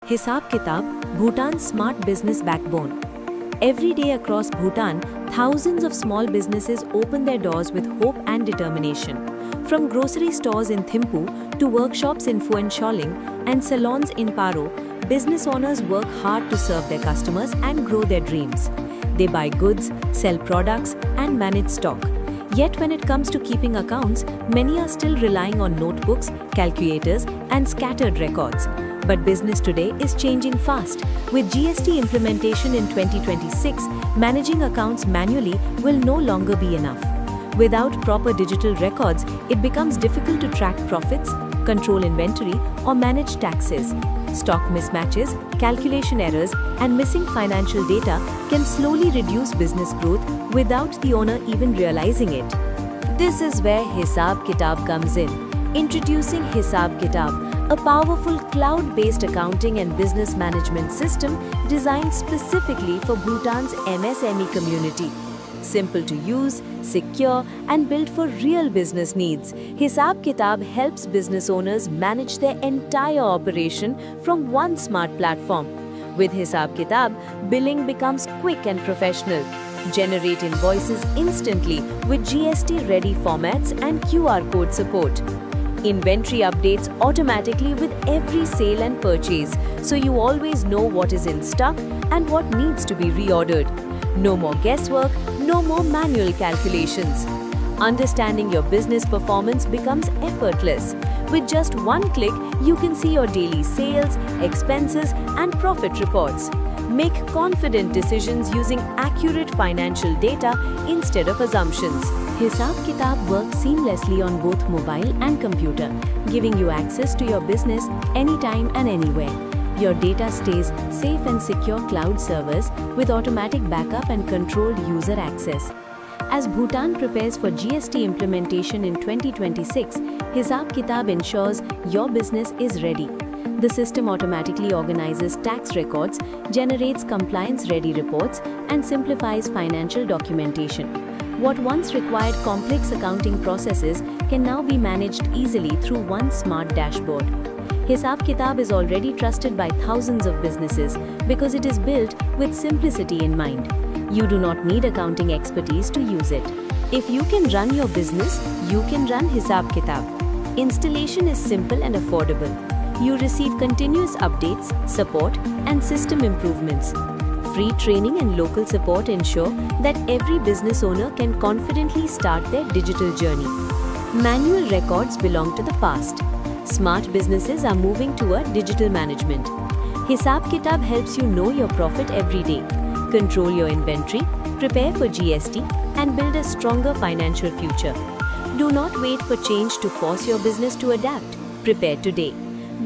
Hisab Kitab, Bhutan's smart business backbone. Every day across Bhutan, thousands of small businesses open their doors with hope and determination. From grocery stores in Thimphu to workshops in Phuan Choling and salons in Paro, business owners work hard to serve their customers and grow their dreams. They buy goods, sell products, and manage stock. Yet when it comes to keeping accounts, many are still relying on notebooks, calculators, and scattered records. But business today is changing fast. With GST implementation in 2026, managing accounts manually will no longer be enough. Without proper digital records, it becomes difficult to track profits, control inventory, or manage taxes. Stock mismatches, calculation errors, and missing financial data can slowly reduce business growth without the owner even realizing it. This is where Hisab Kitab comes in. Introducing Hisab Kitab, a powerful cloud-based accounting and business management system designed specifically for Bhutan's MSME community. Simple to use, secure, and built for real business needs, Hisab Kitab helps business owners manage their entire operation from one smart platform. With Hisab Kitab, billing becomes quick and professional. Generate invoices instantly with GST-ready formats and QR code support. Inventory updates automatically with every sale and purchase, so you always know what is in stock and what needs to be reordered. No more guesswork, no more manual calculations. Understanding your business performance becomes effortless. With just one click, you can see your daily sales, expenses, and profit reports. Make confident decisions using accurate financial data instead of assumptions. Hisab Kitab works seamlessly on both mobile and computer, giving you access to your business anytime and anywhere. Your data stays safe and secure cloud servers with automatic backup and controlled user access. As Bhutan prepares for GST implementation in 2026, Hisab Kitab ensures your business is ready. The system automatically organizes tax records, generates compliance-ready reports, and simplifies financial documentation. What once required complex accounting processes can now be managed easily through one smart dashboard. Hisab Kitab is already trusted by thousands of businesses because it is built with simplicity in mind. You do not need accounting expertise to use it. If you can run your business, you can run Hisab Kitab. Installation is simple and affordable. You receive continuous updates, support, and system improvements. Free training and local support ensure that every business owner can confidently start their digital journey. Manual records belong to the past. Smart businesses are moving toward digital management. Hisab Kitab helps you know your profit every day, control your inventory, prepare for GST, and build a stronger financial future. Do not wait for change to force your business to adapt. Prepare today.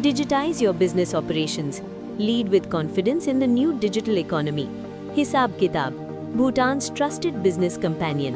Digitize your business operations. Lead with confidence in the new digital economy. Hisab Kitab, Bhutan's trusted business companion.